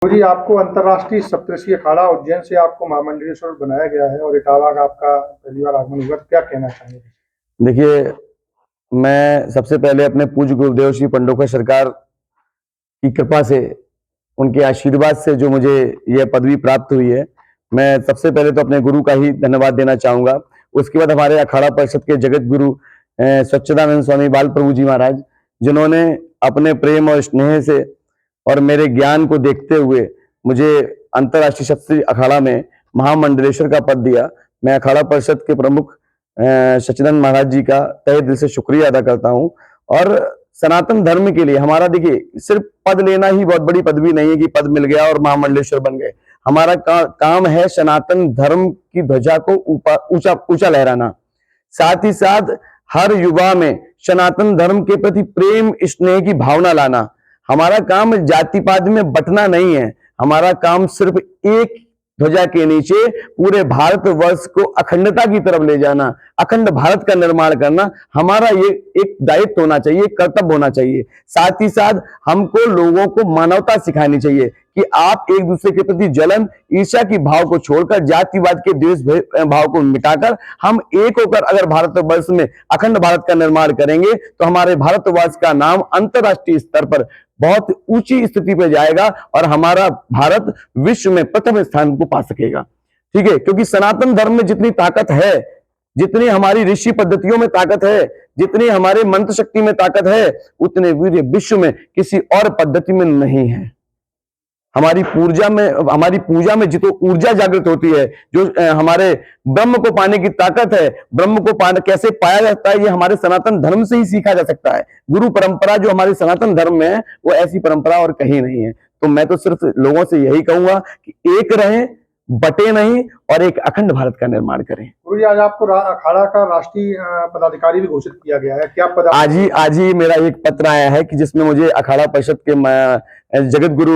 जी, आपको अंतर्राष्ट्रीय सप्तऋषि अखाड़ा उज्जैन से आपको महामंडलेश्वर बनाया गया है और इटावा का आपका पहली बार आगमन हुआ, तो क्या कहना चाहेंगे? देखिए, मैं सबसे पहले अपने पूज्य गुरुदेव श्री पंडोखर सरकार की कृपा से, उनके आशीर्वाद से जो मुझे यह पदवी प्राप्त हुई है, मैं सबसे पहले तो अपने गुरु का ही धन्यवाद देना चाहूँगा। उसके बाद हमारे अखाड़ा परिषद के जगत गुरु सच्चिदानंद स्वामी बाल प्रभु जी महाराज, जिन्होंने अपने प्रेम और स्नेह से और मेरे ज्ञान को देखते हुए मुझे अंतर्राष्ट्रीय सप्तऋषि अखाड़ा में महामंडलेश्वर का पद दिया। मैं अखाड़ा परिषद के प्रमुख सच्चिदानंद महाराज जी का तहे दिल से शुक्रिया अदा करता हूँ। और सनातन धर्म के लिए हमारा, देखिए, सिर्फ पद लेना ही बहुत बड़ी पदवी नहीं है कि पद मिल गया और महामंडलेश्वर बन गए। हमारा काम है सनातन धर्म की ध्वजा को ऊंचा ऊंचा लहराना, साथ ही साथ हर युवा में सनातन धर्म के प्रति प्रेम स्नेह की भावना लाना। हमारा काम जाति पात में बंटना नहीं है, हमारा काम सिर्फ एक ध्वजा के नीचे पूरे भारत वर्ष को अखंडता की तरफ ले जाना, अखंड भारत का निर्माण करना हमारा ये एक दायित्व होना चाहिए, कर्तव्य होना चाहिए। साथ ही साथ हमको लोगों को मानवता सिखानी चाहिए कि आप एक दूसरे के प्रति जलन ईर्ष्या की भाव को छोड़कर, जातिवाद के द्वेष भाव को मिटाकर हम एक होकर अगर भारतवर्ष में अखंड भारत का निर्माण करेंगे तो हमारे भारतवर्ष का नाम अंतरराष्ट्रीय स्तर पर बहुत ऊंची स्थिति पर जाएगा और हमारा भारत विश्व में प्रथम स्थान को पा सकेगा। ठीक है, क्योंकि सनातन धर्म में जितनी ताकत है, जितनी हमारी ऋषि पद्धतियों में ताकत है, जितनी हमारे मंत्र शक्ति में ताकत है, उतने वीर्य विश्व में किसी और पद्धति में नहीं है। हमारी पूजा में जितो ऊर्जा जागृत होती है, जो हमारे ब्रह्म को पाने की ताकत है, ब्रह्म को पाने कैसे पाया जाता है, ये हमारे सनातन धर्म से ही सीखा जा सकता है। गुरु परंपरा जो हमारे सनातन धर्म में है, वो ऐसी परंपरा और कहीं नहीं है। तो मैं तो सिर्फ लोगों से यही कहूंगा कि एक रहें, बटे नहीं और एक अखंड भारत का निर्माण करें। गुरुजी, आज आपको अखाड़ा का राष्ट्रीय पदाधिकारी भी घोषित किया गया है, क्या पद? आज ही मेरा एक पत्र आया है कि जिसमें मुझे अखाड़ा परिषद के जगत गुरु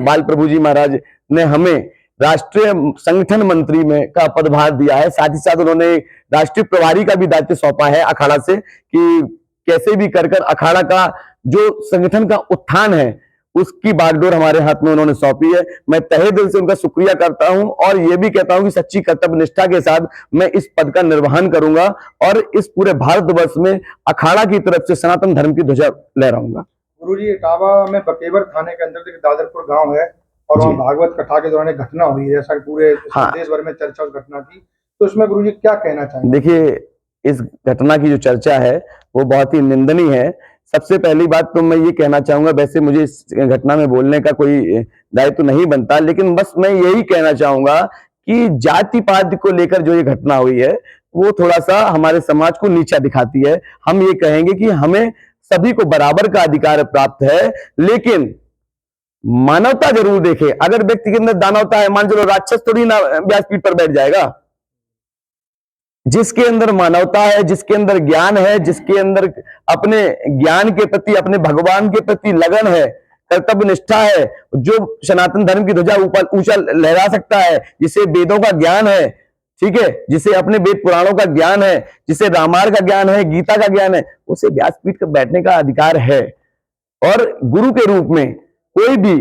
बाल प्रभु जी महाराज ने हमें राष्ट्रीय संगठन मंत्री में का पदभार दिया है। साथ ही साथ उन्होंने राष्ट्रीय प्रभारी का भी दायित्व सौंपा है अखाड़ा से कि कैसे भी कर अखाड़ा का जो संगठन का उत्थान है उसकी बागडोर हमारे हाथ में उन्होंने सौंपी है। मैं तहे दिल से उनका शुक्रिया करता हूं और यह भी कहता हूं कि सच्ची कर्तव्य निष्ठा के साथ मैं इस पद का निर्वहन करूंगा और इस पूरे भारतवर्ष में अखाड़ा की तरफ से सनातन धर्म की ध्वजा लहराऊंगा। गुरुजी, इटावा में बकेवर थाने के अंदर दादरपुर गांव है और वहाँ भागवत कथा के दौरान एक घटना हुई है, जैसा पूरे देश भर में चर्चा उस घटना की, तो इसमें गुरुजी क्या कहना चाहेंगे? देखिए, इस घटना की जो चर्चा है वो बहुत ही निंदनीय है। सबसे पहली बात तो मैं ये कहना चाहूंगा, वैसे मुझे इस घटना में बोलने का कोई दायित्व तो नहीं बनता, लेकिन बस मैं यही कहना चाहूंगा कि जाति पात को लेकर जो ये घटना हुई है वो थोड़ा सा हमारे समाज को नीचा दिखाती है। हम ये कहेंगे कि हमें सभी को बराबर का अधिकार प्राप्त है, लेकिन मानवता जरूर देखे। अगर व्यक्ति के अंदर दानवता है, मान चलो राक्षस थोड़ी ना व्यासपीठ पर बैठ जाएगा। जिसके अंदर मानवता है, जिसके अंदर ज्ञान है, जिसके अंदर अपने ज्ञान के प्रति, अपने भगवान के प्रति लगन है, कर्तव्य निष्ठा है, जो सनातन धर्म की ध्वजा ऊपर ऊंचा लहरा सकता है, जिसे वेदों का ज्ञान है, ठीक है, जिसे अपने वेद पुराणों का ज्ञान है, जिसे रामायण का ज्ञान है, गीता का ज्ञान है, उसे व्यासपीठ पर बैठने का अधिकार है। और गुरु के रूप में कोई भी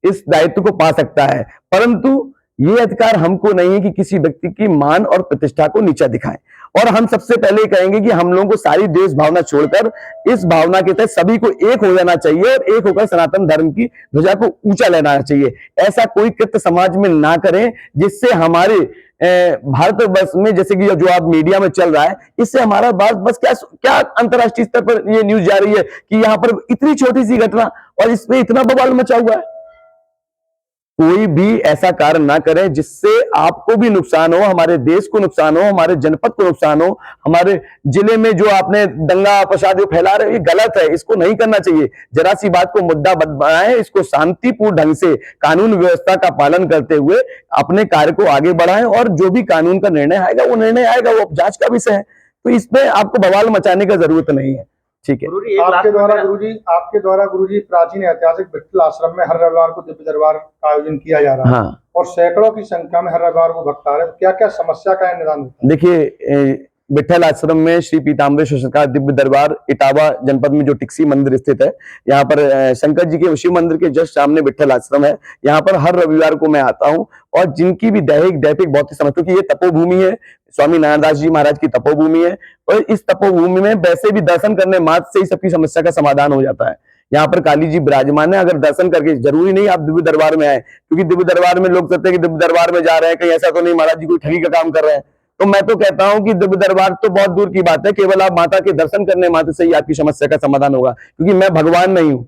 इस दायित्व को पा सकता है, परंतु ये अधिकार हमको नहीं है कि किसी व्यक्ति की मान और प्रतिष्ठा को नीचा दिखाएं। और हम सबसे पहले कहेंगे कि हम लोगों को सारी देश भावना छोड़कर इस भावना के तहत सभी को एक हो जाना चाहिए और एक होकर सनातन धर्म की ध्वजा को ऊंचा लेना चाहिए। ऐसा कोई कृत्य समाज में ना करें जिससे हमारे भारतवर्ष में, जैसे कि जो आप मीडिया में चल रहा है, इससे हमारा भारत बस क्या अंतरराष्ट्रीय स्तर पर ये न्यूज जा रही है कि यहाँ पर इतनी छोटी सी घटना और इस पे इतना बवाल मचा हुआ है। कोई भी ऐसा कार्य ना करे जिससे आपको भी नुकसान हो, हमारे देश को नुकसान हो, हमारे जनपद को नुकसान हो। हमारे जिले में जो आपने दंगा फसाद फैला रहे, ये गलत है, इसको नहीं करना चाहिए। जरा सी बात को मुद्दा बनाएं, इसको शांतिपूर्ण ढंग से कानून व्यवस्था का पालन करते हुए अपने कार्य को आगे बढ़ाएं और जो भी कानून का निर्णय आएगा वो निर्णय आएगा, वो जांच का विषय है। तो इसमें आपको बवाल मचाने की जरूरत नहीं है। ठीक है, आपके द्वारा गुरुजी प्राचीन ऐतिहासिक विट्ठल आश्रम में हर रविवार को दिव्य दरबार का आयोजन किया जा रहा है और सैकड़ों की संख्या में हर रविवार को भक्त आ रहे हैं, तो क्या क्या समस्या का निदान होता है? देखिए, विठल आश्रम में श्री पीताम्बरेश्वर सरकार दिव्य दरबार इटावा जनपद में जो टिक्सी मंदिर स्थित है, यहाँ पर शंकर जी के शिव मंदिर के जस्ट सामने विठल आश्रम है। यहाँ पर हर रविवार को मैं आता हूँ और जिनकी भी दैहिक भौतिक समस्या, क्योंकि ये तपोभूमि है, स्वामी नारायण जी महाराज की तपोभूमि है, और इस तपोभूमि में वैसे भी दर्शन करने मात्र से ही सबकी समस्या का समाधान हो जाता है। यहाँ पर काली जी विराजमान है। अगर दर्शन करके, जरूरी नहीं आप दिव्य दरबार में आए, क्योंकि दिव्य दरबार में लोग कहते हैं कि दिव्य दरबार में जा रहे हैं, कहीं ऐसा तो नहीं महाराज जी कोई ठगी का काम कर रहे हैं। तो मैं तो कहता हूं कि दिव्य दरबार तो बहुत दूर की बात है, केवल आप माता के दर्शन करने मात्र से ही आपकी समस्या का समाधान होगा। क्योंकि मैं भगवान नहीं हूं,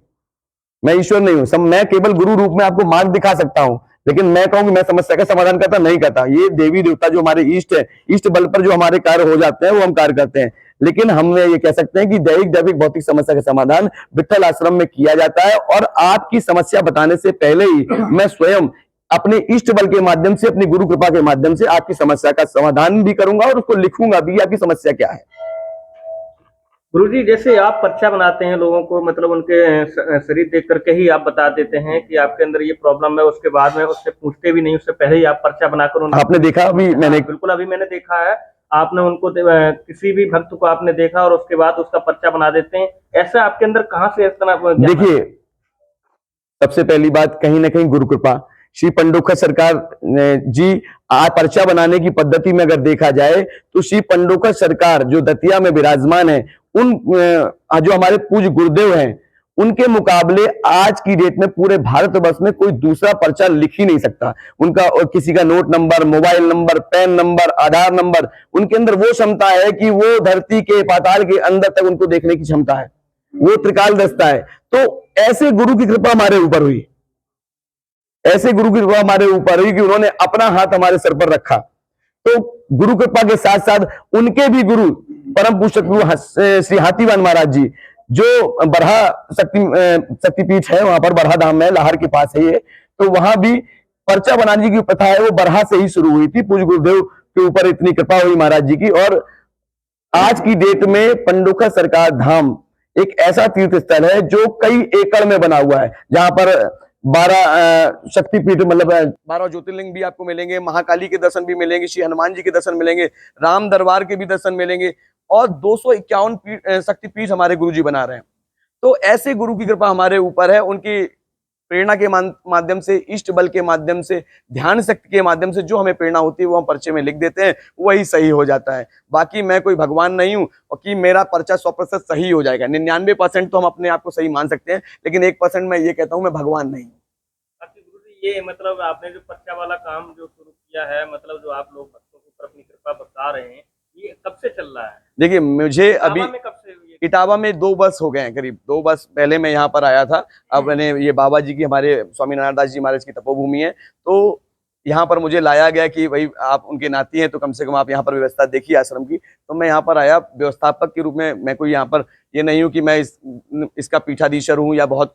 मैं ईश्वर नहीं हूं, मैं केवल गुरु रूप में आपको मार्ग दिखा सकता हूं, लेकिन मैं कहूं कि मैं समस्या का समाधान करता नहीं करता। ये देवी देवता जो हमारे इष्ट है, इष्ट बल पर जो हमारे कार्य हो जाते हैं वो हम कार्य करते हैं। लेकिन हम ये कह सकते हैं कि दैहिक भौतिक समस्या का समाधान विठल आश्रम में किया जाता है। और आपकी समस्या बताने से पहले ही मैं स्वयं अपने इष्ट बल के माध्यम से, अपनी गुरु कृपा के माध्यम से आपकी समस्या का समाधान भी करूंगा और उसको लिखूंगा भी, आपकी समस्या क्या है। गुरुजी, जैसे आप पर्चा बनाते हैं लोगों को, मतलब उनके शरीर देख करके ही आप बता देते हैं कि आपके अंदर ये प्रॉब्लम है, उसके बाद में उससे पूछते भी नहीं, उससे पहले ही आप पर्चा बनाकर आपने देखा अभी मैंने? बिल्कुल, अभी मैंने देखा है। आपने उनको किसी भी भक्त को आपने देखा और उसके बाद उसका पर्चा बना देते हैं, ऐसा आपके अंदर कहाँ से इस तरह? देखिए, सबसे पहली बात, कहीं ना कहीं गुरु कृपा, श्री पंडोखर सरकार जी, पर्चा बनाने की पद्धति में अगर देखा जाए तो श्री पंडोखर सरकार जो दतिया में विराजमान है, उन जो हमारे पूज्य गुरुदेव हैं, उनके मुकाबले आज की डेट में पूरे भारतवर्ष में कोई दूसरा पर्चा लिख ही नहीं सकता। उनका और किसी का note number, mobile number, PAN number, Aadhaar number, उनके अंदर वो क्षमता है कि वो धरती के पाताल के अंदर तक उनको देखने की क्षमता है, वो त्रिकाल दस्ता है। तो ऐसे गुरु की कृपा हमारे ऊपर हुई, ऐसे गुरु की कृपा हमारे ऊपर हुई कि उन्होंने अपना हाथ हमारे सर पर रखा। तो गुरु कृपा के साथ साथ उनके भी गुरु परम पूज्य श्री हाथीवान महाराज जी, जो बरहा शक्तिपीठ है, वहां पर बरहा धाम है, लाहौर के पास है ये, तो वहां भी पर्चा बनाने की प्रथा है, वो बरहा से ही शुरू हुई थी। पूज्य गुरुदेव के ऊपर इतनी कृपा हुई महाराज जी की। और आज की डेट में पंडोखर सरकार धाम एक ऐसा तीर्थ स्थल है जो कई एकड़ में बना हुआ है, जहां पर 12 शक्तिपीठ, मतलब 12 ज्योतिर्लिंग भी आपको मिलेंगे, महाकाली के दर्शन भी मिलेंगे, श्री हनुमान जी के दर्शन मिलेंगे, राम दरबार के भी दर्शन मिलेंगे, और 251 शक्तिपीठ हमारे गुरुजी बना रहे हैं। तो ऐसे गुरु की कृपा हमारे ऊपर है, उनकी प्रेरणा के माध्यम से, इष्ट बल के माध्यम से, ध्यान शक्ति के माध्यम से जो हमें प्रेरणा होती है वो हम पर्चे में लिख देते हैं, वही सही हो जाता है। बाकी मैं कोई भगवान नहीं हूं और कि मेरा पर्चा 100% सही हो जाएगा। 99% तो हम अपने आप को सही मान सकते हैं, लेकिन 1% मैं ये कहता हूं मैं भगवान नहीं हूं। बाकी गुरुजी, ये मतलब आपने जो पर्चा वाला काम जो शुरू किया है, मतलब जो आप लोग भक्तों के ऊपर अपनी कृपा बता रहे हैं, ये कब से चल रहा है? देखिए, मुझे अभी कब से इटावा में 2 वर्ष हो गए हैं, करीब 2 वर्ष पहले मैं यहाँ पर आया था। अब मैंने, ये बाबा जी की, हमारे स्वामी नारायण दास जी महाराज की तपोभूमि है, तो यहाँ पर मुझे लाया गया कि भाई आप उनके नाती हैं तो कम से कम आप यहाँ पर व्यवस्था देखिए आश्रम की। तो मैं यहाँ पर आया व्यवस्थापक के रूप में। मैं कोई यहाँ पर ये नहीं हूँ कि मैं इसका पीठाधीश्वर हूँ या बहुत